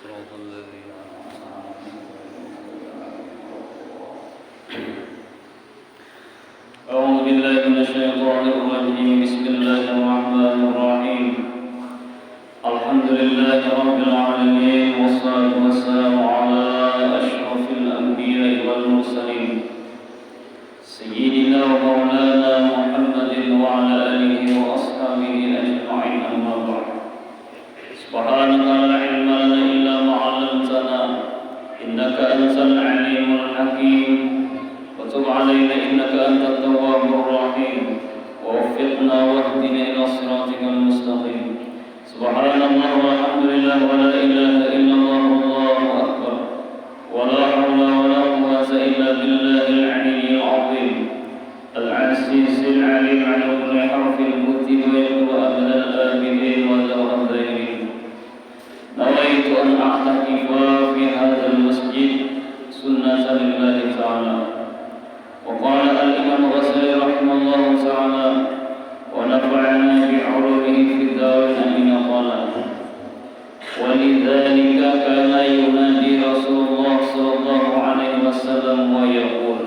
صراط الذين أنعمت عليهم. أعوذ بالله من الشيطان الرجيم. بسم الله الرحمن الرحيم. الحمد لله رب العالمين، والصلاة والسلام على أشرف الأنبياء والمرسلين سيدنا ومولانا محمد وعلى آله وأصحابه أجمعين. أما بعد، سبحانك لا علم لنا إلا ما علمتنا إنك أنت العليم الحكيم، وتب علينا إنك أنت التواب الرحيم، ووفقنا واهدنا إلى صراطك المستقيم. سبحان الله والحمد لله ولا إله إلا الله والله أكبر، ولا حول ولا قوة إلا بالله العلي العظيم العزيز العليم على كل حرف المتين ويكتب أبد الآبدين وزهر الذاكرين. نويت أن أعتكف في هذا المسجد سنة لله تعالى. وقال الإمام الغزالي رحمه الله تعالى: ونفعنا بعلومه في الدارين. آمين. قال: ولذلك كان ينادي رسول الله صلى الله عليه وسلم ويقول.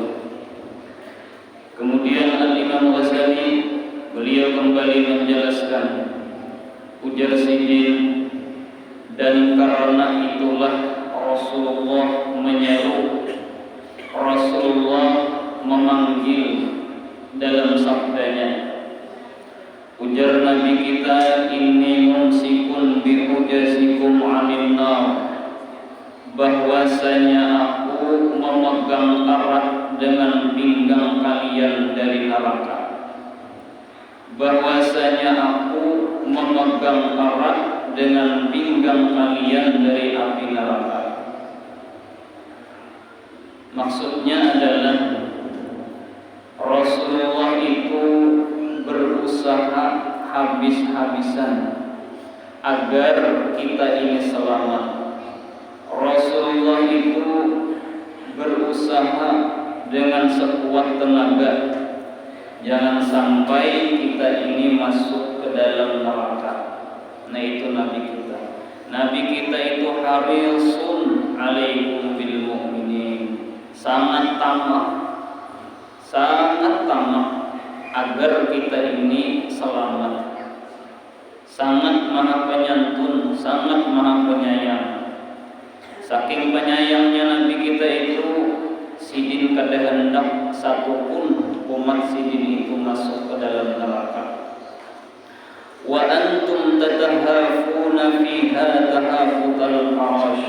Kemudian Al-Imam Ghazali beliau kembali menjelaskan, ujar Sidin, dan karena itulah Rasulullah menyeru, Rasulullah memanggil dalam sabdanya. Ujar Nabi kita, inni mumsikun bihujasikum 'anil nar, bahwasanya aku memegang erat dengan pinggang kalian dari neraka. Bahwasanya aku memegang erat dengan pinggang kalian dari api neraka. Maksudnya adalah Rasulullah itu berusaha habis-habisan agar kita ini selamat. Rasulullah itu berusaha dengan sekuat tenaga, jangan sampai kita ini masuk ke dalam neraka. Nah, itu Nabi kita. Nabi kita itu harisun alaikum bil mu'minin, sangat tamak agar kita ini selamat. Sangat maha penyantun, sangat maha penyayang. Saking penyayangnya Nabi kita itu, Sidin kada hendak satupun umat Sidin itu masuk ke dalam neraka. Wa antum tatahafuna fiha tahafutal arash,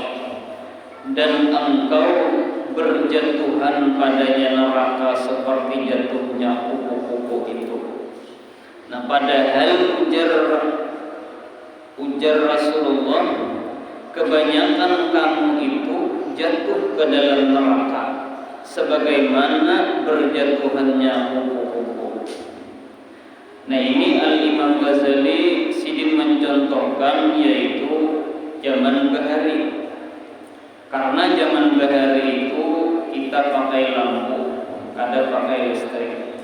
dan engkau berjatuhan padanya neraka seperti jatuhnya kupu-kupu itu. Nah, padahal ujar Rasulullah, kebanyakan kamu itu jatuh ke dalam neraka sebagaimana berjatuhannya kupu-kupu. Nah, ini Al-Imam Ghazali Sidin mencontohkan, yaitu zaman bahari. Karena zaman bahari itu kita pakai lampu, kada pakai listrik.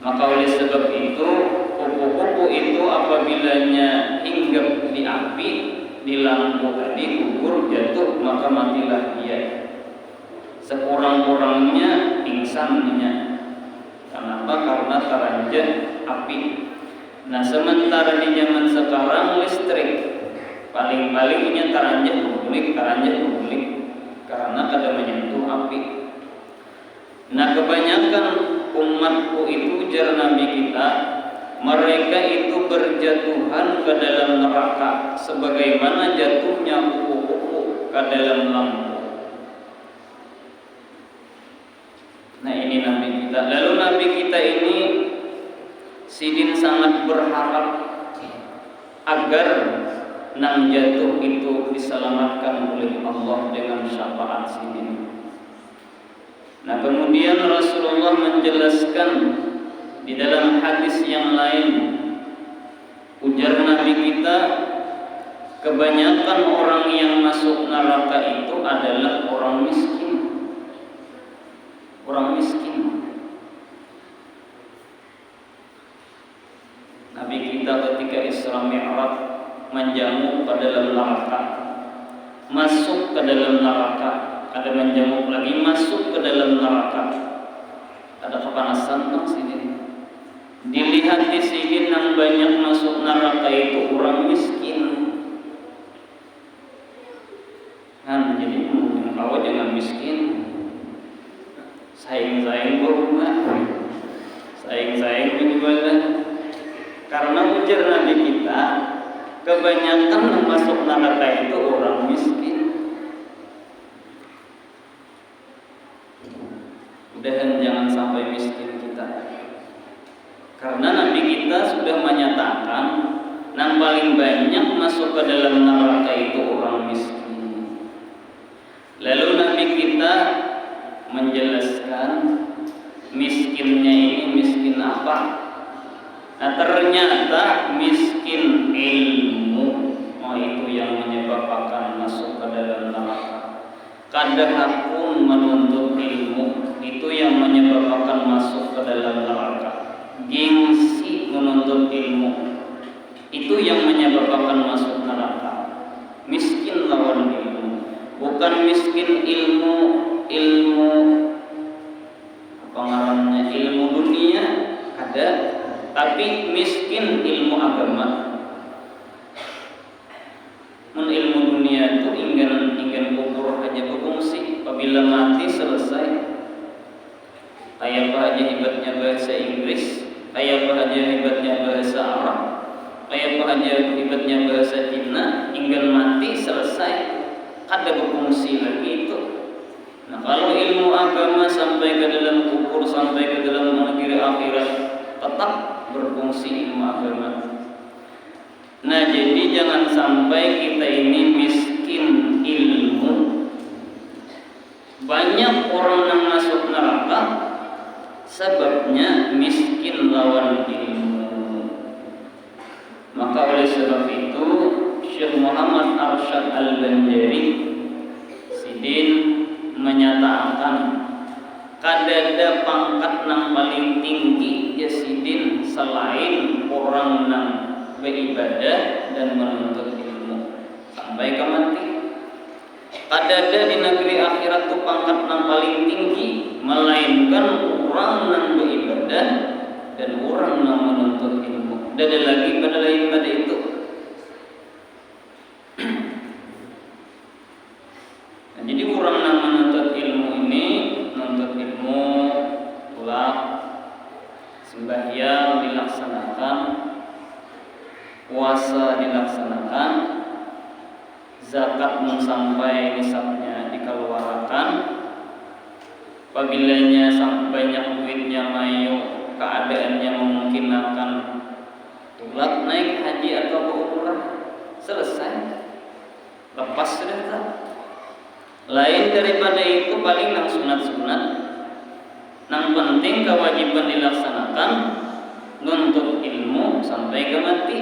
Maka oleh sebab itu, kupu-kupu itu apabilanya hinggap di api, di lampu tadi gugur jatuh, maka matilah dia. Sekurang-kurangnya pingsannya. Kenapa? Karena teranjah api. Nah, sementara di zaman sekarang listrik, paling-palingnya teranjah ngulik, karena kada menyentuh api. Nah, kebanyakan umatku itu, ujar Nabi kita, mereka itu berjatuhan ke dalam neraka sebagaimana jatuhnya kupu-kupu ke dalam lampu. Nah, ini Nabi kita. Lalu Nabi kita ini, Sidin sangat berharap agar nang jatuh itu diselamatkan oleh Allah dengan syafaat Sidin. Nah, kemudian Rasulullah menjelaskan di dalam hadis yang lain, ujar Nabi kita, kebanyakan orang yang masuk neraka itu adalah orang miskin. Orang miskin. Nabi kita ketika Isra Mi'raj menjamu ke dalam neraka. masuk ke dalam neraka, ada menjamuk lagi masuk ke dalam neraka. Ada kepanasan bang sini. Dilihat di sini yang banyak masuk neraka itu orang miskin. Kan jadi mungkin kau jangan miskin. Saing-saing berumah, saing-saing beribadah. Karena ujar Nabi kita, kebanyakan yang masuk neraka itu orang miskin. Mudahan jangan sampai miskin kita. Karena Nabi kita sudah menyatakan yang paling banyak masuk ke dalam neraka itu orang miskin. Lalu Nabi kita menjelaskan miskinnya ini miskin apa? Nah ternyata miskin ilmu, itu yang menyebabkan masuk ke dalam neraka. Kadang menuntut ilmu itu yang menyebabkan masuk ke dalam neraka. Gengsi menuntut ilmu itu yang menyebabkan masuk neraka. Miskin lawan ilmu, bukan miskin ilmu apa ngarannya ilmu dunia ada, tapi miskin ilmu agama. Ilmu dunia itu ingin kubur aja berfungsi, apabila mati selesai. Kayak apa aja hebatnya bahasa Inggris, kayak apa aja hebatnya bahasa Arab, kayak apa aja hebatnya bahasa Cina, ingin mati selesai, ada berfungsi lagi itu. Nah kalau ilmu agama sampai ke dalam kubur, sampai ke dalam negeri akhirat, tetap berfungsi ilmu agama. Nah jadi jangan sampai kita ini miskin ilmu. Banyak orang yang masuk neraka sebabnya miskin lawan ilmu. Maka oleh sebab itu Syekh Muhammad Arsyad Al-Banjari Sidin menyatakan kadada pangkat yang paling tinggi ya Sidin selain orang yang beribadah dan menuntut ilmu sampai ke mati. Kadada di negeri akhirat itu pangkat yang paling tinggi, melainkan orang yang beribadah dan orang yang menuntut ilmu. Dan ada lagi pada lain pada itu. Nah, jadi orang yang menuntut ilmu ini, menuntut ilmu pula sembahyang dilaksanakan, puasa dilaksanakan, zakat sampai nisabnya dikeluarkan. Apabila banyak duitnya mayu, keadaannya memungkinkan tulat naik haji atau umrah, selesai, lepas sudah tak. Lain daripada itu paling nang sunat-sunat, nang penting kewajiban dilaksanakan, nuntut ilmu sampai ke mati.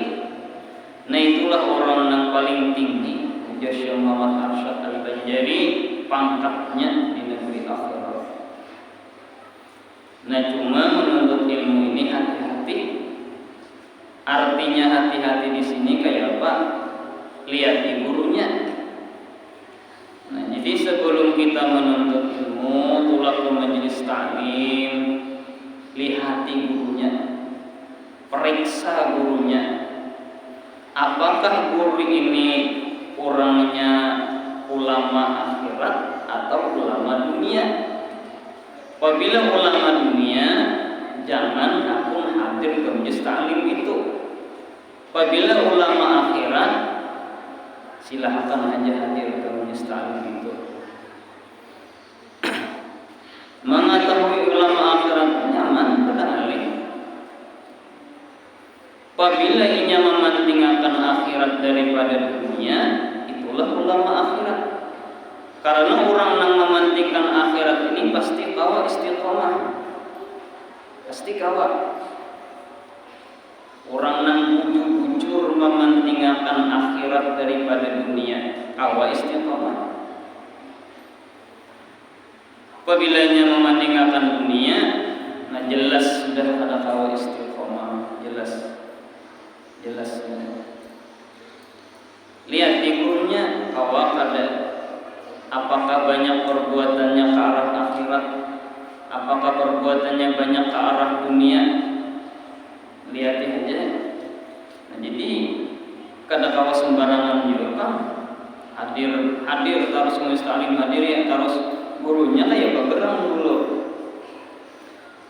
Nah itulah orang yang paling tinggi. Syekh Muhammad Arsyad Al-Banjari pangkatnya di negeri akhirat. Nah cuma menuntut ilmu ini hati-hati. Artinya hati-hati di sini kayak apa? Lihat di gurunya. Nah jadi sebelum kita menuntut ilmu, tulak ke majelis ta'lim, lihati gurunya, periksa gurunya. Apakah guru ini orangnya ulama akhirat atau ulama dunia? Apabila ulama dunia, jangan akun hadir ke majelis ta'lim itu. Apabila ulama akhirat, silahkan aja hadir ke majelis ta'lim itu. Mengetahui ulama akhirat nyaman pada alim. Apabila ia mementingkan akhirat daripada dunia, itulah ulama akhirat. Karena orang yang mementingkan akhirat ini pasti kawa istiqomah, pasti kawa. Orang yang bujur-bujur mementingkan akhirat daripada dunia, kawa istiqomah. Apabila ia mementingkan dunia, nah jelas sudah ada kawa istiqomah, jelas. Lihat di gurunya, kawa kada Apakah banyak perbuatannya ke arah akhirat? Apakah perbuatannya banyak ke arah dunia? Lihat aja. Nah, jadi kada kawa sembarangan juga kan hadir terus mustalim hadir ya terus gurunya kayak bergerang dulu.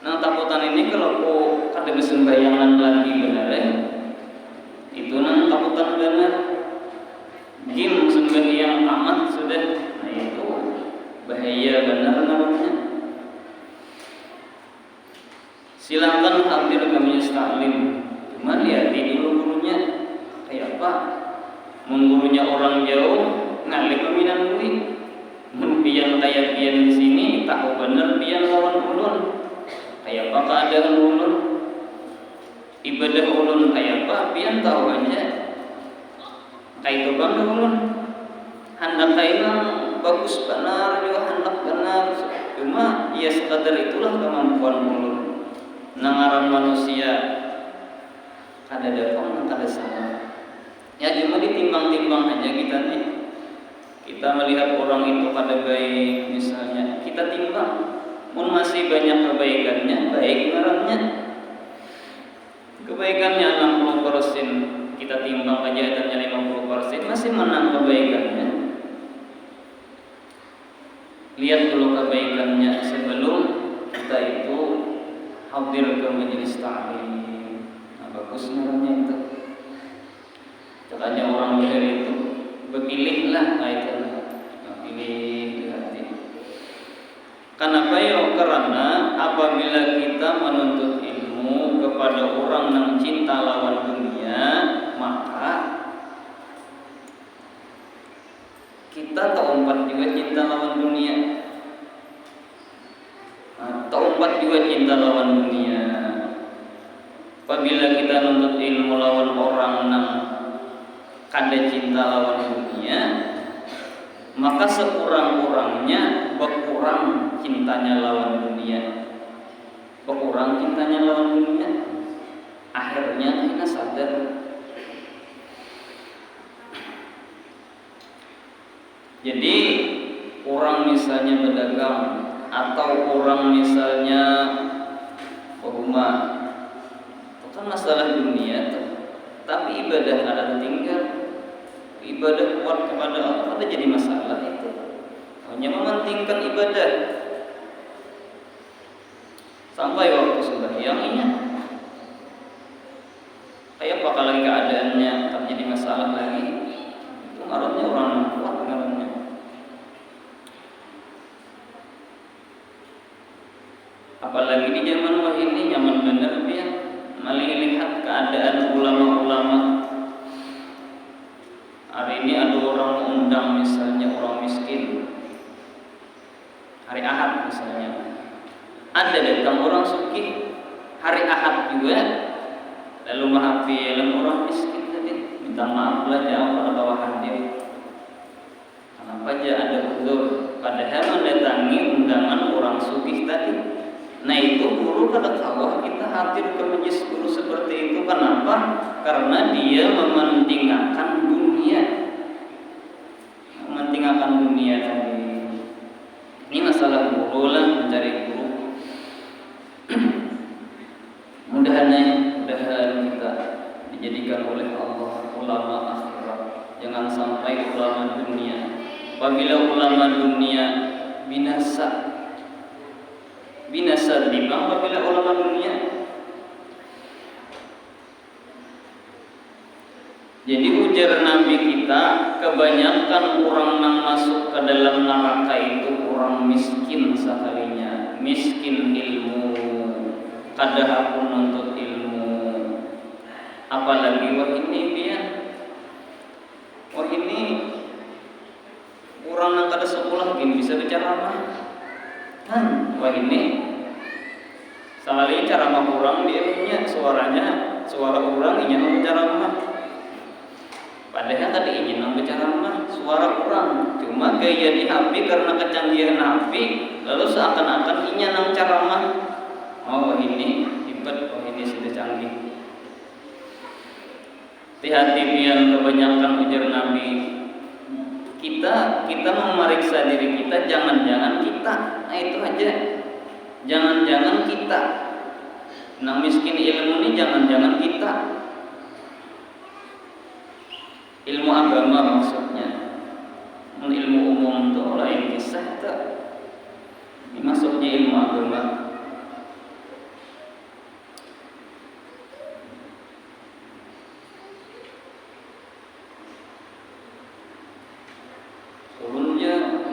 Nah takutan ini kalau kok kada sembayangan lagi benar itu nang takutan benar. Gim sembahyang amat sudah, nah itu bahaya benar namanya. Silakan hadir ke majelis taklim, cuma lihatin dulu gurunya kayak apa. Gurunya orang jauh ngalih peminan duit, pian kayak pian di sini tahu bener pian lawan ulun, kayak apa keadaan ulun, ibadah ulun kayak apa pian tahu aja. Kayak itu bang ulun, hendak kayak bagus benar juga hendak benar, cuma ya sekadar itulah kemampuan ulun. Nangaran manusia kada datang kada salah. Ya cuma ditimbang-timbang aja kita nih. Kita melihat orang itu kada baik misalnya, kita timbang. Mun masih banyak kebaikannya, baik ngarannya. Kebaikannya 60%, kita timbang aja ternyata 50%, masih menang kebaikannya. Lihat dulu kebaikannya sebelum kita itu hadir ke majelis taklim. Nah, bagus namanya itu. Caranya orang benar itu berpilihlah itu, pilih di hati. Kenapa ya? Karena apabila kita menuntut ilmu kepada orang yang cinta lawan dunia, maka kita terumpat juga cinta lawan dunia. Terumpat juga cinta lawan dunia. Apabila kita menuntut ilmu lawan orang yang kada cinta lawan dunia, maka sekurang-kurangnya berkurang cintanya lawan dunia. Berkurang cintanya lawan dunia. Akhirnya kita sadar. Jadi orang misalnya berdagang atau orang misalnya berumah, itu kan masalah dunia tuh. Tapi ibadah ada tinggal, ibadah kuat kepada Allah ada jadi masalah itu. Hanya mementingkan ibadah sampai waktu sembahyangnya, kayak apa lagi keadaannya terjadi masalah lagi. Itu ngarannya orang kuat ngarannya. Apalagi di zaman wah ini zaman bener ya, melihat keadaan ulama-ulama. Hari ini ada orang undang misalnya orang miskin, hari Ahad misalnya, ada datang orang sugih hari Ahad juga, lalu maafin orang miskin tadi, minta maaf lah ya Allah bawa hadir. Kenapa aja ada uzur? Padahal mendatangi undangan orang sugih tadi. Nah itu guru kada kawah kita hadir ke majelis guru seperti itu. Kenapa? Karena dia mementingkan dunia, mementingkan dunia tadi. Ini masalah guru lah, mencari guru. Mudah-mudahan kita dijadikan oleh Allah ulama akhirat. Jangan sampai ulama dunia. Apabila ulama dunia binasa dibang apabila ulama dunia. Jadi ujar Nabi kita, kebanyakan orang yang masuk ke dalam neraka itu orang miskin sekalinya, miskin ilmu, kada pun nuntut ilmu. Apalagi wah ini dia, wah ini orang yang kada sekolah gini bisa bicara apa? Wah ini sekali cara kurang dia punya suara kurang ingin membicara mah. Padahal tadi ingin membicara mah suara kurang, cuma gaya di HP karena kecanggihan HP, lalu seakan-akan ingin nang cara mah. Oh ini hebat, oh ini sudah canggih. Hati-hati pian kebanyakan ujar Nabi kita memeriksa diri kita, jangan-jangan kita, nah itu aja, jangan-jangan kita, nah miskin ilmu ini jangan-jangan kita, ilmu agama maksudnya, ilmu umum itu lain kisah tak, ini maksudnya ilmu agama.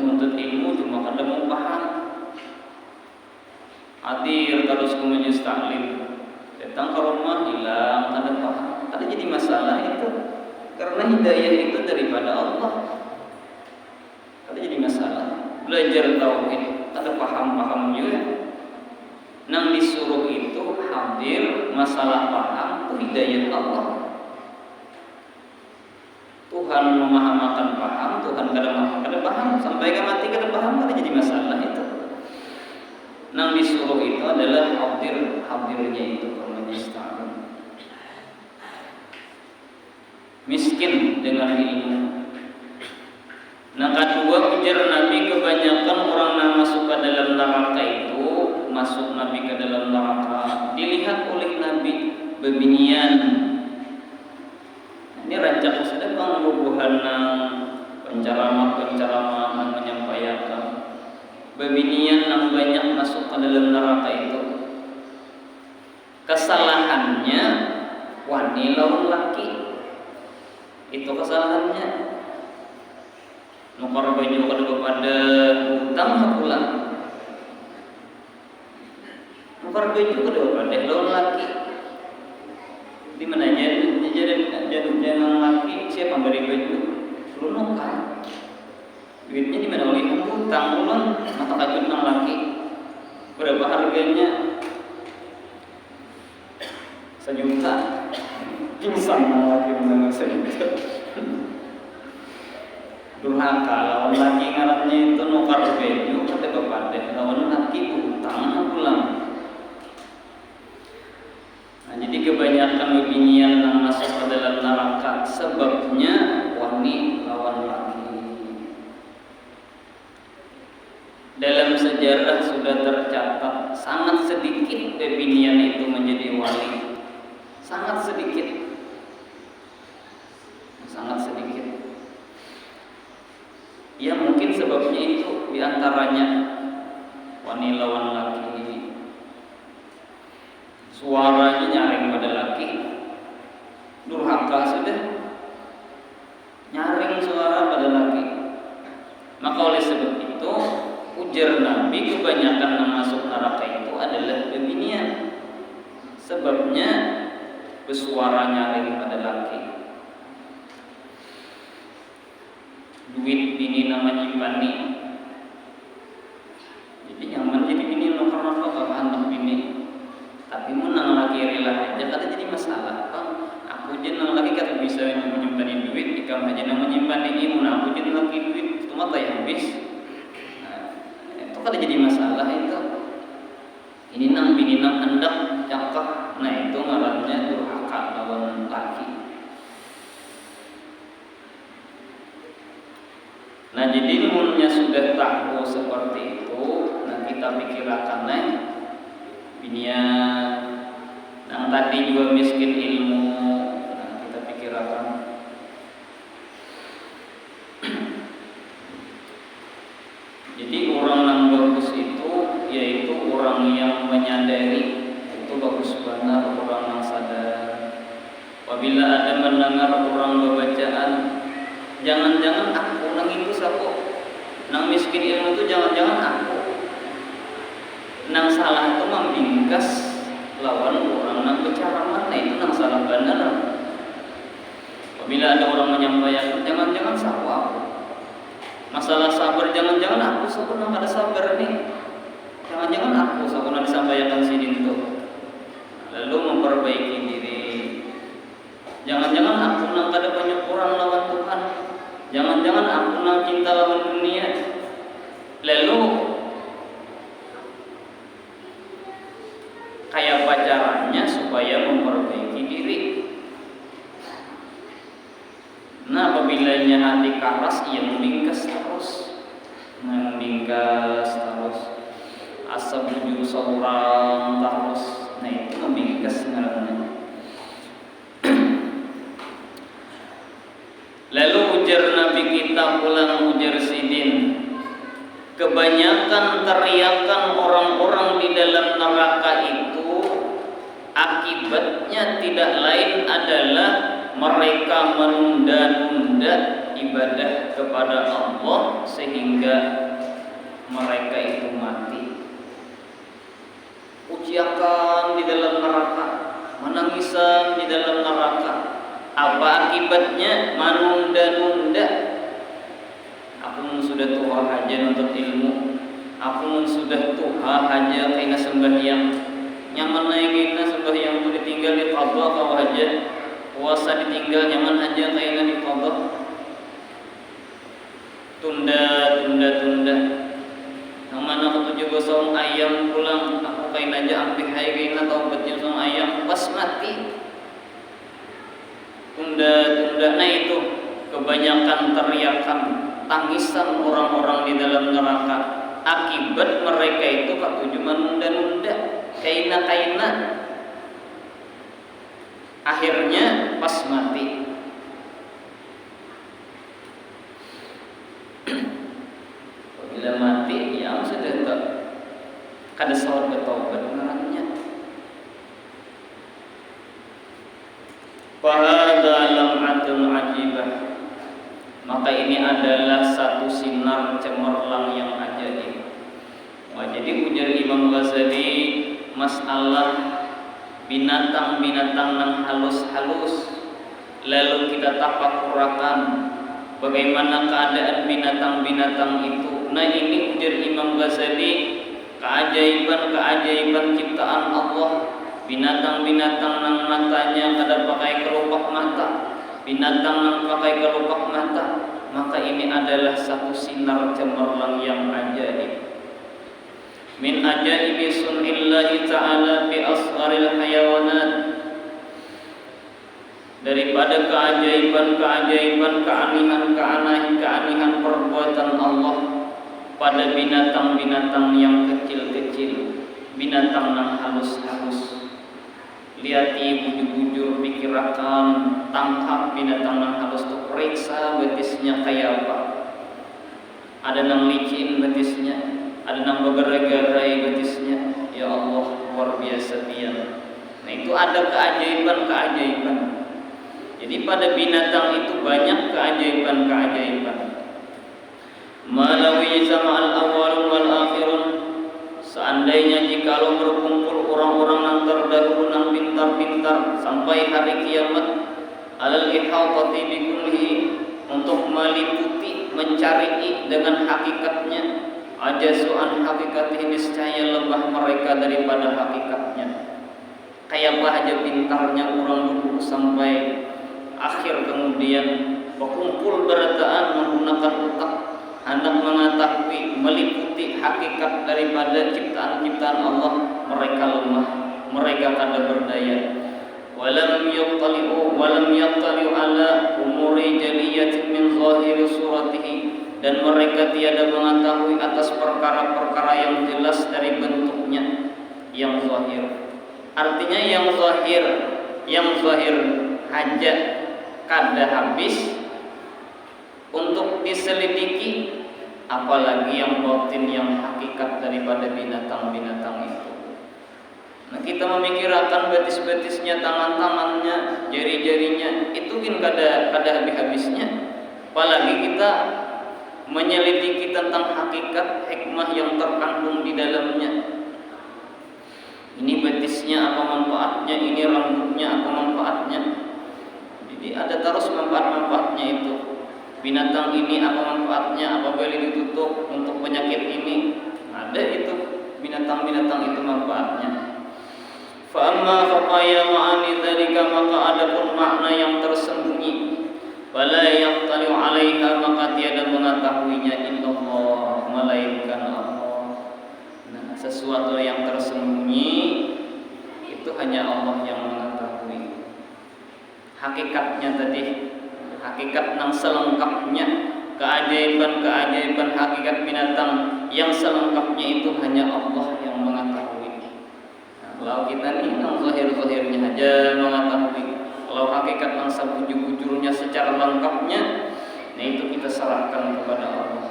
Menuntut ilmu cuma kada mau paham, hadir terus ke majelis taklim, datang ke rumah hilang kada paham, kada jadi masalah itu, karena hidayah itu daripada Allah, kada jadi masalah. Belajar tauhid kada paham juga, nang disuruh itu hadir, masalah paham itu hidayah Allah. Tuhan memahamakan paham, Tuhan kada paham, sampai ke mati kada paham, kada jadi masalah itu. Nang disuruh itu adalah hadirnya itu majelis taklim. Miskin dengan ilmu. Nah kedua, ujar Nabi, kebanyakan orang yang masuk ke dalam neraka itu, masuk Nabi ke dalam neraka, dilihat oleh Nabi bebinian. Ini rancak sudah pengrubuhan penceramah menyampaikan bebinian yang banyak masuk ke dalam neraka itu. Kesalahannya wani lawan laki, itu kesalahannya. Nukar baju kepada hutang pulang, nukar baju kepada lawan laki. Di mana jadi laki siapa beri baju lu nukar duitnya di mana oleh hutang ulun mata kajut nang laki berapa harganya 1 juta pingsan nang laki mendengar 1 juta durhaka lawan laki ngarannya itu nukar baju kata kepada lawan laki hutang pulang. Nah, jadi kebanyakan bebinian yang masuk ke dalam neraka sebabnya wani lawan laki. Dalam sejarah sudah tercatat sangat sedikit bebinian itu menjadi wali, sangat sedikit, sangat sedikit. Ya mungkin sebabnya itu diantaranya wani lawan laki. Suaranya nyaring pada laki, durhaka sudah nyaring suara pada laki. Maka oleh sebab itu ujar Nabi, kebanyakan yang masuk neraka itu adalah bebinian. Sebabnya bersuara nyaring pada laki. Duit bini namanya nyimpan. Jadi nyaman jadi bini no karena apa anak bini. Tapi menang lagi rela aja kada jadi masalah. Bang, aku je nang lagi kada bisa menyimpan duit, ikam aja nang menyimpan ini, mun aku je lagi duit itu mata yang habis. Nah, itu kada jadi masalah itu. Ini nang bini nang hendak cakap, nah itu ngarannya durhaka lawan laki. Nah jadi munnya sudah tahu seperti itu, nah kita pikirkan binian yang tadi juga miskin ilmu, nah kita pikirkan jadi orang yang bagus itu yaitu orang yang menyadari, itu bagus benar orang yang sadar. Apabila ada mendengar orang berbacaan, jangan-jangan aku nang itu sapu nang miskin ilmu itu, jangan-jangan aku nang salah itu membingkas lawan orang nang berceramah, nah itu nang salah benar. Apabila ada orang menyampaikan, jangan-jangan sapu aku. Masalah sabar, jangan-jangan aku sapu nang ada sabar nih. Jangan-jangan aku sapu nang disampaikan sini itu. Lalu memperbaiki diri. Jangan-jangan aku nang kada banyak kurang lawan Tuhan. Jangan-jangan aku nang cinta lawan dunia. Lalu kayak pacarannya supaya memperbaiki diri. Nah, apabila hati karas ia membingkas terus. Membingkas terus. Asa bujur seorang terus. Nah itu membingkas ngaranna. Lalu ujar Nabi kita pulang ujar Sidin, kebanyakan teriakan orang-orang di dalam neraka itu akibatnya tidak lain adalah mereka menunda-nunda ibadah kepada Allah sehingga mereka itu mati. Ujiakan di dalam neraka, menangisan di dalam neraka. Apa akibatnya? Menunda-nunda. Aku sudah tua aja nuntut ilmu. Aku sudah tua aja kena sembahyang. Nyaman naikina sembahyang itu ditinggal di qadha kau aja. Puasa ditinggal nyaman aja kena di qadha. Tunda. Yang mana aku juga saum ayam pulang, aku kain aja ampih hai kena taubatnya saum ayam pas mati. Tunda. Nah itu kebanyakan teriakan, tangisan orang-orang di dalam neraka. Akibat mereka itu cuma nunda-nunda, kaina. Akhirnya pas mati. Bila mati ya sudah tak kada sawat bertaubat ngarannya. Fahadha lam'atun ajibah. Maka ini adalah satu sinar cemerlang yang ajaib. Wah, jadi ujar Imam Ghazali masalah binatang-binatang yang halus-halus. Lalu kita tapakurakan bagaimana keadaan binatang-binatang itu. Nah ini ujar Imam Ghazali keajaiban ciptaan Allah. Binatang-binatang yang matanya kada pakai kelopak mata, binatang yang pakai kelopak mata, maka ini adalah satu sinar cemerlang yang ajaib. Min ajaibi sun'illahi ta'ala fi asgharil hayawanat. Daripada keajaiban, keanihan perbuatan Allah pada binatang-binatang yang kecil-kecil, binatang yang halus-halus. Liati bujur-bujur, pikirkan, tangkap binatang yang halus tu, periksa betisnya kayak apa. Ada yang licin betisnya, ada yang bergerai-gerai betisnya. Ya Allah, luar biasa dia. Nah itu ada keajaiban. Jadi pada binatang itu banyak keajaiban. Malawi zama'al awwalun wal akhirun. Seandainya jikalau berkumpul orang-orang yang terdahulu yang pintar-pintar sampai hari kiamat, alal ihawati bikullihi, untuk meliputi, mencari dengan hakikatnya, ajazu an hakikatihi, niscaya lemah mereka daripada hakikatnya. Kayak aja pintarnya orang dulu sampai akhir kemudian berkumpul berataan menggunakan otak, hendak mengetahui, meliputi hakikat daripada ciptaan-ciptaan Allah, mereka lemah, mereka kada berdaya. Walam yattali'u ala umuri jaliyatin min zahiri suratihi, dan mereka tiada mengetahui atas perkara-perkara yang jelas dari bentuknya, yang zahir. Artinya yang zahir hajat kada habis untuk diselidiki, apalagi yang batin, yang hakikat daripada binatang-binatang itu. Nah kita memikirkan betis-betisnya, tangan-tangannya, jari-jarinya, itu kan kada habis-habisnya. Apalagi kita menyelidiki tentang hakikat hikmah yang terkandung di dalamnya. Ini betisnya apa manfaatnya, ini rambutnya apa manfaatnya. Jadi ada terus manfaat-manfaatnya itu. Binatang ini apa manfaatnya, apabila ditutup untuk penyakit ini, ada itu binatang-binatang itu manfaatnya. Fa amma khafaya ma'ani dzalika, maka adapun makna yang tersembunyi, wala yaqtali 'alaiha, maka tiada mengetahuinya illallah, melainkan Allah. Nah, sesuatu yang tersembunyi itu hanya Allah yang mengetahui. Hakikatnya tadi, hakikat yang selengkapnya keajaiban-keajaiban hakikat binatang yang selengkapnya itu hanya Allah yang mengetahui. Nah, kalau kita nih yang zahir-zahirnya aja mengetahui, kalau hakikat mangsa bujur-bujurnya secara lengkapnya, nah itu kita serahkan kepada Allah.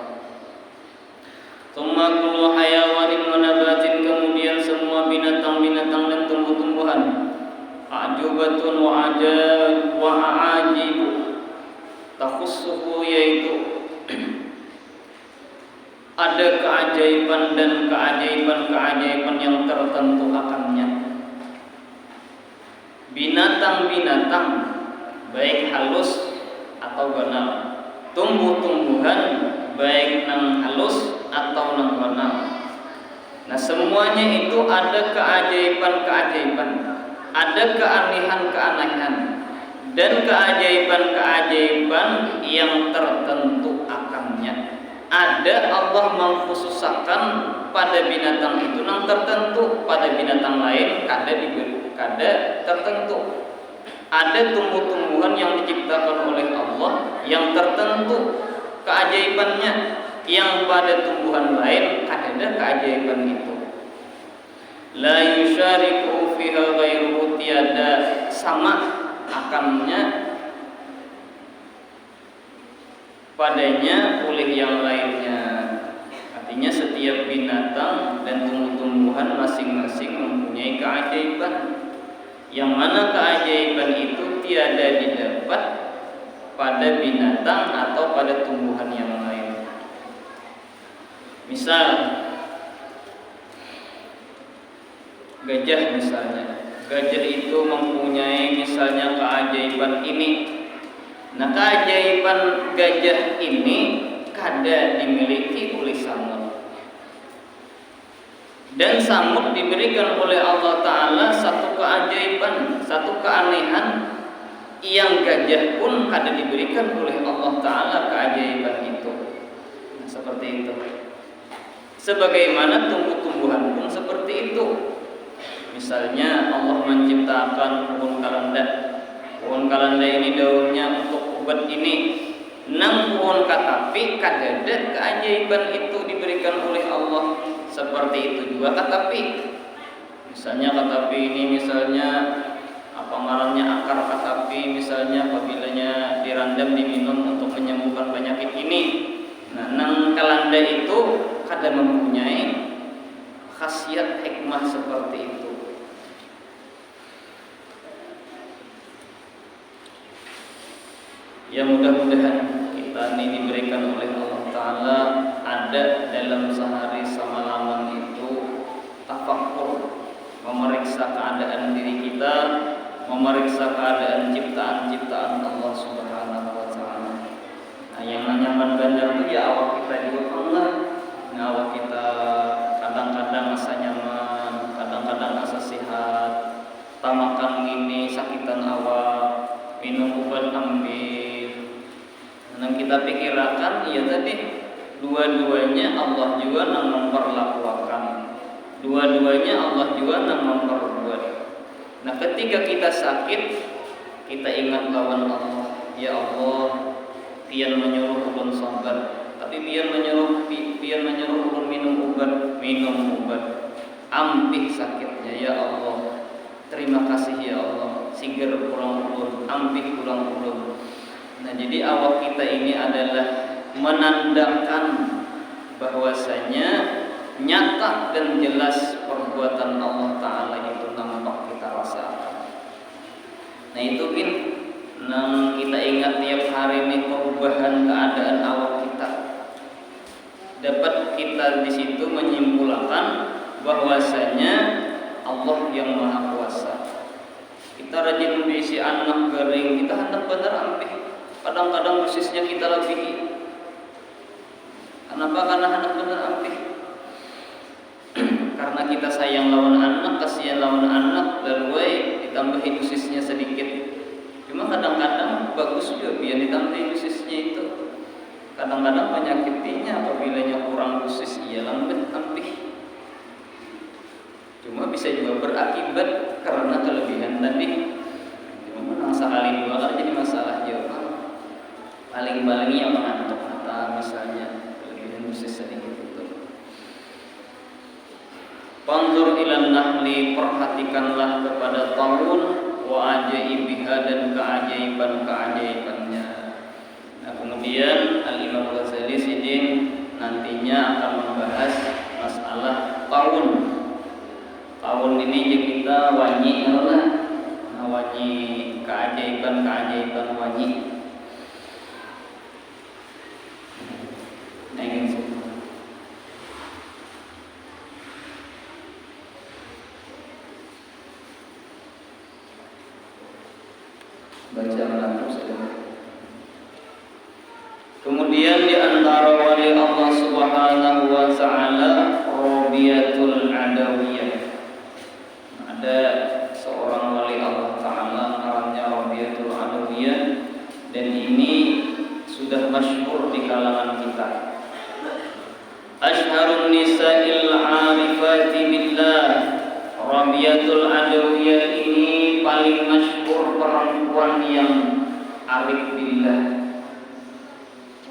Tsumma kullu hayawanin wa nabatin, kemudian semua binatang-binatang dan tumbuh-tumbuhan, ajubatun wa a'ajib takhussuhu, yaitu ada keajaiban dan keajaiban-keajaiban yang tertentu akannya. Binatang-binatang baik halus atau banal, tumbuh-tumbuhan baik nang halus atau nang banal. Nah, semuanya itu ada keajaiban-keajaiban, ada keanehan-keanehan dan keajaiban-keajaiban yang tertentu akannya. Ada Allah mengkhususkan pada binatang itu nang tertentu, pada binatang lain kada tertentu. Ada tumbuh-tumbuhan yang diciptakan oleh Allah yang tertentu keajaibannya, yang pada tumbuhan lain kada ada keajaiban itu. La yusyariku fiha ghairuhu, tiada sama akannya padanya oleh yang lainnya. Artinya setiap binatang dan tumbuh-tumbuhan masing-masing mempunyai keajaiban, yang mana keajaiban itu tiada didapat pada binatang atau pada tumbuhan yang lain. Misal gajah misalnya, gajah itu mempunyai misalnya keajaiban ini. Nah, keajaiban gajah ini kada dimiliki oleh samud. Dan samud diberikan oleh Allah Ta'ala satu keajaiban, satu keanehan yang gajah pun kada diberikan oleh Allah Ta'ala keajaiban itu. Nah, seperti itu. Sebagaimana tumbuh-tumbuhan pun seperti itu. Misalnya Allah menciptakan pohon kalanda. Pohon kalanda ini daunnya untuk obat ini. Nang pohon katapi kada ada keajaiban itu diberikan oleh Allah. Seperti itu juga katapi. Misalnya katapi ini misalnya apa ngarannya, akar katapi misalnya apabila dirandam diminum untuk menyembuhkan penyakit ini. Nah, nang kalanda itu kada mempunyai khasiat hikmah seperti itu. Ya, mudah-mudahan kita ini diberikan oleh Allah Ta'ala ada dalam sehari semalam itu tafakkur, memeriksa keadaan diri kita, memeriksa keadaan ciptaan-ciptaan Allah Subhanahu wa Ta'ala. Nah, yang nyaman bandar itu ya awak kita juga Allah. Nah, awak kita kadang-kadang asa nyaman, kadang-kadang asa sehat. Tamakan ini sakitan awak, minum obat ambil. Yang kita pikirkan ya tadi, dua-duanya Allah juga yang memperlakukan, dua-duanya Allah juga yang memperbuat. Nah, ketika kita sakit, kita ingat lawan Allah. Ya Allah, pian menyuruh ulun sabar, tapi pian menyuruh ulun minum obat, ampih sakitnya ya Allah. Terima kasih ya Allah, sigar pulang ulun, ampih pulang ulun. Nah, jadi awak kita ini adalah menandakan bahwasanya nyata dan jelas perbuatan Allah Ta'ala itu nampak kita rasakan. Nah, itu nang kita ingat tiap hari ini perubahan keadaan awak kita. Dapat kita di situ menyimpulkan bahwasanya Allah yang Maha Kuasa. Kita rajin berisi anak garing, kita hendak benar ampih. Kadang-kadang dosisnya kita lebih. Kenapa? Karena anak benar ampih. Karena kita sayang lawan anak, kasihan lawan anak, lalu ditambahi dosisnya sedikit. Cuma kadang-kadang bagus juga biar ditambahi dosisnya itu. Kadang-kadang menyakitinya apabila kurang dosis, ia lambat ampih. Cuma bisa juga berakibat karena kelebihan tadi. Cuma sekali dua kali jadi masalah juga. Paling-palingnya mengantuk mata, misalnya Fanzur ilan nahli, perhatikanlah kepada tahun, wa ajaibiha, dan keajaiban-keajaibannya. Nah, kemudian Al-Imam Ghazali sidin nantinya akan membahas masalah tahun. Tahun ini kita wanyi adalah wanyi keajaiban wanyi. Nah, ingin semua. Baca menantu saja. Kemudian di antara wali Allah Subhanahu wa taala Rabiatul Adawiyah. Ada seorang wali Allah taala namanya Rabiatul Adawiyah, dan ini sudah masyhur di kalangan kita. Asyharun nisa'il 'arifati billah. Rabiatul Adawiyah ini paling masyhur perempuan yang arif billah.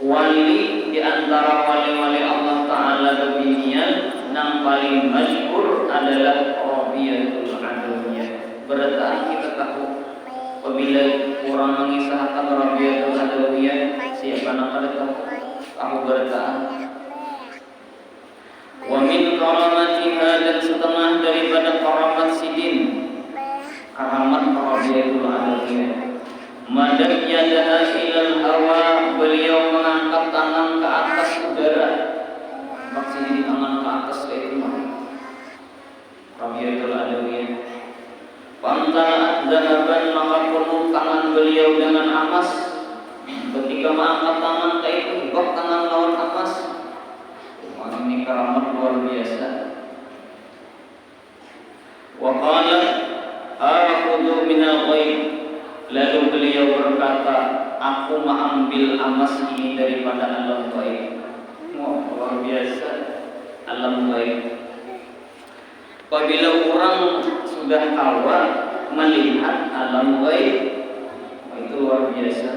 Wali di antara wali-wali Allah Ta'ala dunia yang paling masyhur adalah Rabiatul Adawiyah. Berarti kita tahu apabila orang mengisahkan Rabiatul Adawiyah, siapa yang pada tahu berarti. Wa min karamatiha, dan setengah daripada karamat sidin, karamat Rabiatul Adawiyah, madad yadaha ilal hawa, beliau mengangkat tangan ke atas udara. Maksudnya tangan ke atas itu Rabiatul Adawiyah. Pantala zahaban, maka penuh tangan beliau dengan emas. Ketika mengangkat tangan itu hibak tangan lawan emas. Wah, ini karamat luar biasa. Wa qala akhudhu minal ghaib, lalu beliau berkata, aku mengambil emas ini daripada alam gaib. Wah, luar biasa, alam gaib. Apabila orang sudah tahu melihat alam gaib, itu luar biasa.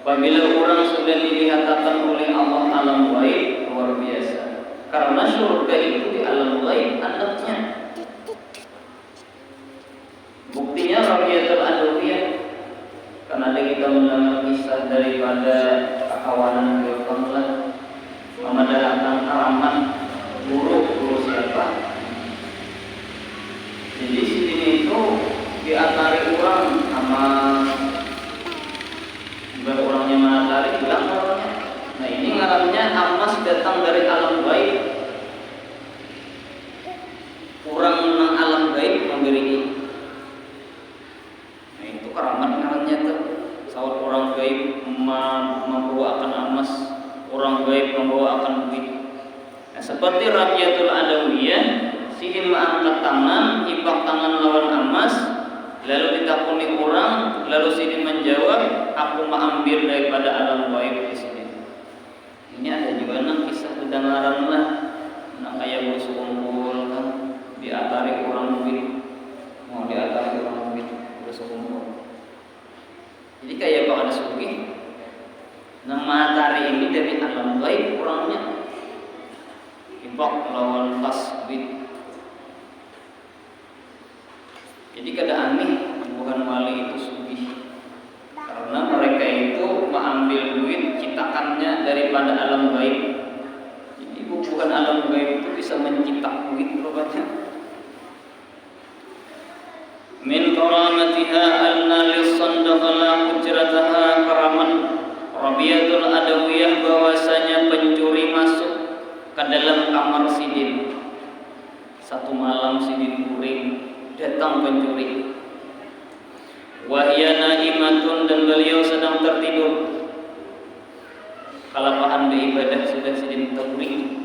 Apabila orang sudah dilihatkan oleh Allah alam gaib, luar biasa. Karena surga itu di alam gaib adanya. Buktinya Rabiatul Adawiyah, karena ada kita mendengar kisah daripada kawanan Gautamlah memadahkan karamat guru siapa. Jadi sini itu diantari orang sama orangnya menatari bilang orangnya. Nah, ini ngarannya emas datang dari alam gaib. Orang menang alam gaib memberi ini. Nah, itu karamat ngarannya tuh. Saat orang gaib membawakan emas, orang gaib membawakan duit. Nah, seperti Rabiatul Adawiyah, sidin mengangkat tangan, ibak tangan lawan emas, lalu ditakuni orang, lalu sidin menjawab, aku mengambil daripada alam gaib di sini. Ini ada juga kisah kedengaran lah, kayak musuh kumpul kan, diatari orang duit, mau diatari orang duit, musuh kumpul. Jadi kayak bakal sugih. Nah, matahari ini dari alam gaib orangnya ibak lawan tas duit. Jadi kada aneh bukan wali itu sugih, karena mereka itu mengambil duit citakannya daripada alam gaib. Jadi bukan alam gaib itu bisa mencetak duit rupanya. Min karamatiha anna lis-sandaqala hujrataha, karamat Rabiatul Adawiyah bahwasanya pencuri masuk ke dalam kamar sidin. Satu malam sidin kuring, datang pencuri. Wahya naimatun, dan beliau sedang tertidur. Kalapahan beribadah sudah sidin kuring.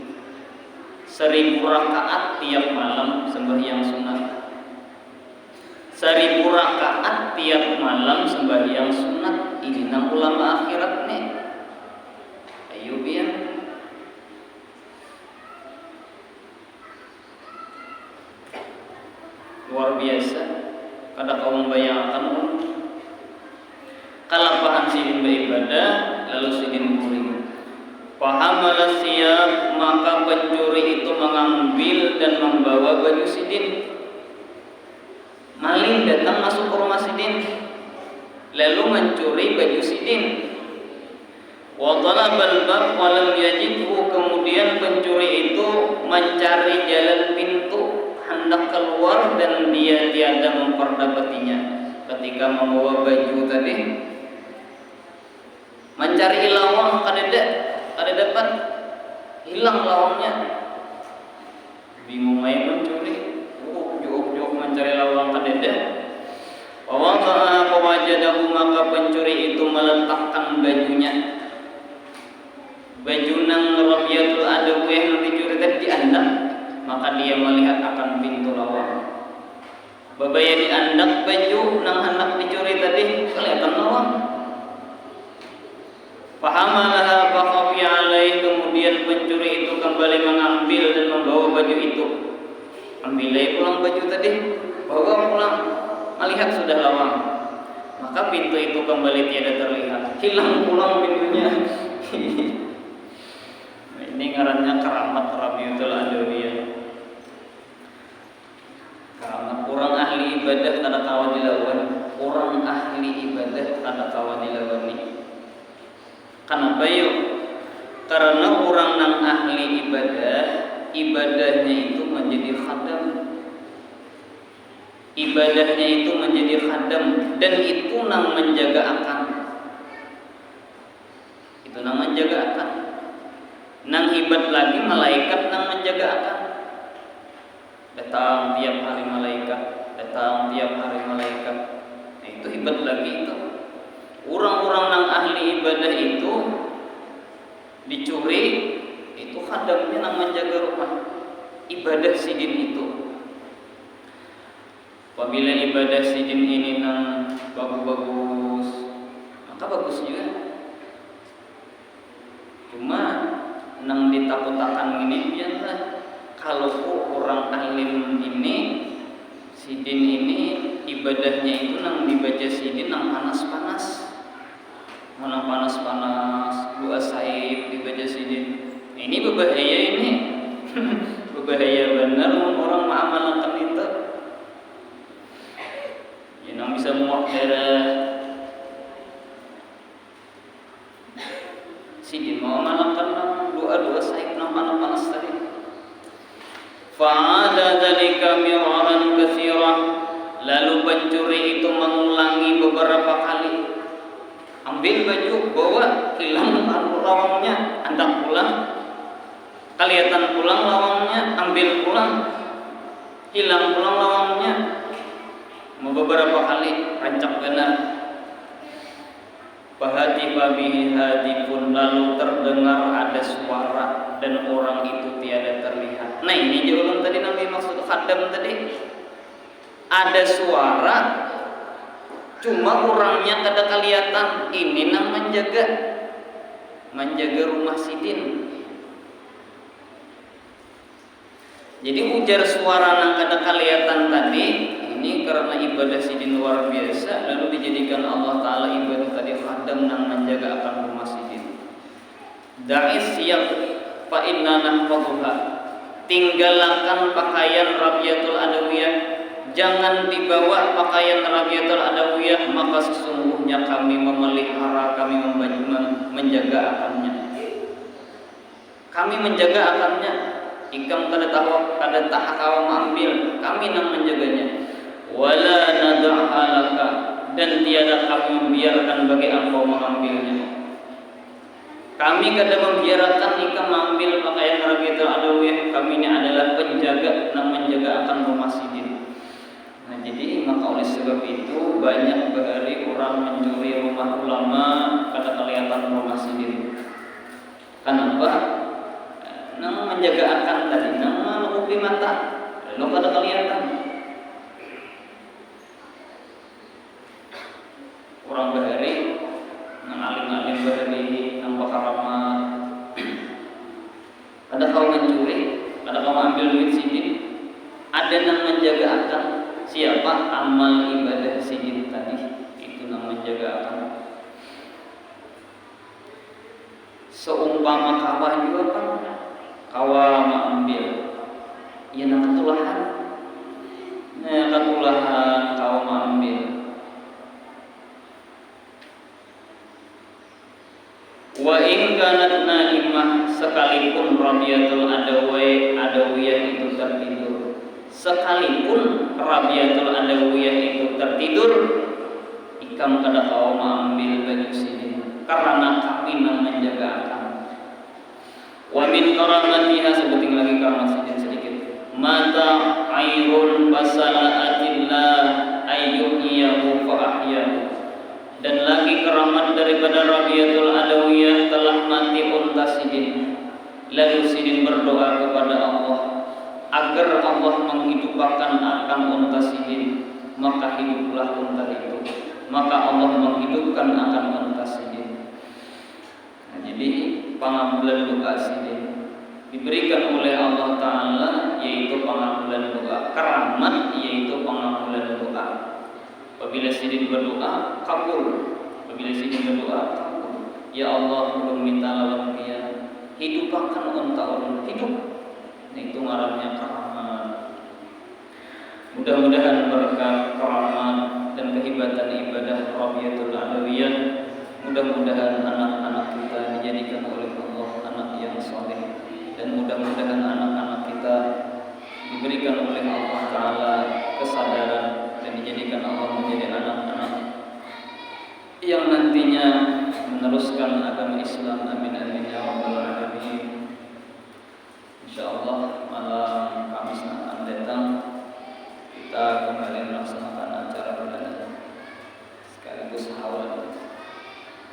1000 rakaat tiap malam sembahyang sunat. 1000 rakaat tiap malam sembahyang sunat. Ini nang ulama akhirat nih. Ayo biar. Luar biasa. Kada kau membayangkan kalapahan sidin beribadah lalu sidin kuring. Fahamala siyab, maka pencuri itu mengambil dan membawa baju Sidin. Maling datang masuk ke rumah Sidin, lalu mencuri baju Sidin. Wa talabal bab wa lam yajidhu, kemudian pencuri itu mencari jalan pintu hendak keluar dan dia tiada memperdapatinya. Ketika membawa baju tadi, mencari lawang kada dapat, hilang lawangnya. Bingung aja mencuri, jauh mencari lawang kada ada. Wa wajadahu, maka pencuri itu meletakkan bajunya, baju nang Rabiatul Adawiyah yang dicuri tadi diandak, maka dia melihat akan pintu lawang. Babaya diandak baju nang hendak dicuri tadi, kelihatan lawang. Fahamalah faqafi alaih, kemudian pencuri itu kembali mengambil dan membawa baju itu. Ambilai pulang baju tadi, bawa pulang, melihat sudah lawang. Maka pintu itu kembali tiada terlihat, hilang pulang pintunya. Ini ngarannya keramat Rabiatul Adawiyah. Keramat orang ahli ibadah kada kawan dilawan, orang ahli ibadah kada kawan dilawani. Kenapa yuk? Karena orang yang ahli ibadah, ibadahnya itu menjadi khadam. Ibadahnya itu menjadi khadam, dan itu nang menjaga akan. Itu nang menjaga akan. Nang hibat lagi malaikat nang menjaga akan. Datang tiap hari malaikat, datang tiap hari malaikat. Nah, itu hibat lagi itu. Orang-orang nang ahli ibadah itu dicuri, itu khadamnya nang menjaga rumah ibadah Sidin itu. Apabila ibadah Sidin ini nang bagus-bagus, maka bagus juga. Cuma nang ditakut-takan ini biarlah. Kalau orang alim ini Sidin ini ibadahnya itu nang dibaca Sidin nang panas-panas. Mana panas-panas, doa saib dibaca Sidin. Ini berbahaya ini. Berbahaya benar orang mengamalkan itu. Yang bisa muak darah. Sidin mau amalkan doa saib nang panas-panas tadi. Fa'ada dzalika miraran katsira, lalu pencuri itu mengulangi beberapa kali. Ambil baju, bawa, hilang lawangnya, hendak pulang, kelihatan pulang lawangnya, ambil pulang, hilang pulang lawangnya. Beberapa kali rancak benar. Fahatifa bihi hadifun, lalu terdengar ada suara dan orang itu tiada terlihat. Nah ini jawaban tadi Nabi maksud khadam tadi. Ada suara, cuma orangnya kada kelihatan. Ini nang menjaga rumah Sidin. Jadi ujar suara nang kada kelihatan tadi ini karena ibadah Sidin luar biasa, lalu dijadikan Allah Ta'ala ibadah tadi khadam nang menjaga akan rumah Sidin. Da'is siap fa inna nahfadhuha, tinggalkan pakaian Rabiatul Adawiyah, jangan dibawa pakaian Rabiatul Adawiyah, maka sesungguhnya kami memelihara, kami menjaga akannya. Kami menjaga akannya. Ikam kada tahu, kada tahakawa mengambil, kami nang menjaganya. Wala nad'alaka, dan tiada kami membiarkan bagi engkau mengambilnya. Kami kada membiarkan ikam mengambil pakaian Rabiatul Adawiyah. Kami ini adalah penjaga nang menjaga akan rumah Sidin. Nah jadi maka oleh sebab itu banyak bahari orang mencuri rumah ulama kada kelihatan rumah Sidin. Kenapa? Nang menjaga akan tadi, nang menutupi mata, lo kada kelihatan. Orang bahari, nang alim-alim bahari, nang bakar ramah, ada kau mencuri, ada kau ambil duit Sidin, ada nang menjaga akan. Siapa amal ibadah Sidin tadi, itu nang menjaga akan. umpama kawah juga kan, kawah ambil, ya nak ketulahan, kawah ambil. Wa in kanat naimah, sekalipun Rabiatul Adawiyah itu tertidur, sekalipun Rabiatul Adawiyah itu tertidur, ikam kada kau ambil baju sini karena kami menjaga akan. Wa min karamatiha, sebutin lagi karamat sedikit. Mata airul basalaatillah ayyuhiyahu fa ahyahu. Dan lagi keramat daripada Rabiatul Adawiyah, telah mati unta Sidin. Lalu Sidin berdoa kepada Allah agar Allah menghidupkan akan unta Sidin, maka hiduplah unta itu. Maka Allah menghidupkan akan unta Sidin. Nah, jadi pengambilan doa Sidin diberikan oleh Allah Ta'ala, yaitu pengambilan doa. Keramat yaitu pengambilan doa. Apabila Sidin berdoa, kabul. Apabila Sidin berdoa, kabul. Ya Allah, ulun minta lawan dia, hidupkan unta ulun, hidup. Nah, itu ngarannya keramat. Mudah-mudahan berkat keramat dan kehebatan ibadah Rabiatul Adawiyah, mudah-mudahan anak-anak kita dijadikan oleh Allah anak yang saleh, dan mudah-mudahan anak-anak kita diberikan oleh Allah Ta'ala kesadaran dan dijadikan Allah menjadi anak-anak yang nantinya meneruskan agama Islam. Amin amin ya rabbal alamin. Insyaallah malam Kamis akan datang kita kembali melaksanakan acara perdana sekaligus awal.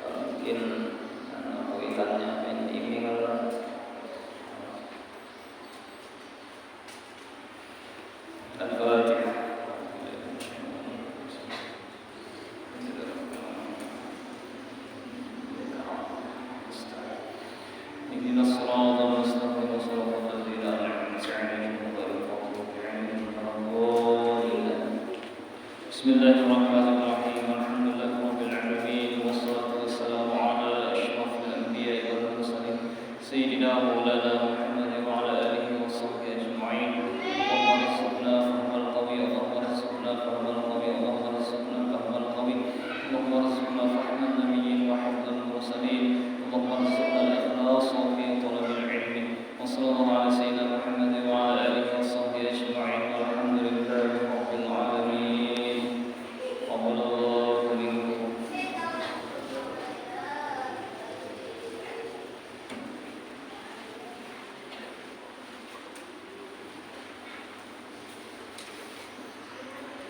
Mungkin kuitannya email dan Al-Fatihah. Ihdinas siratal mustaqim, siratal ladzina an'amta 'alaihim ghairil maghdubi 'alaihim waladdallin. Bismillahirrahmanirrahim. Alhamdulillahirabbil alamin, wassalatu wassalamu ala asyrafil anbiya'i wal mursalin sayyidina maulana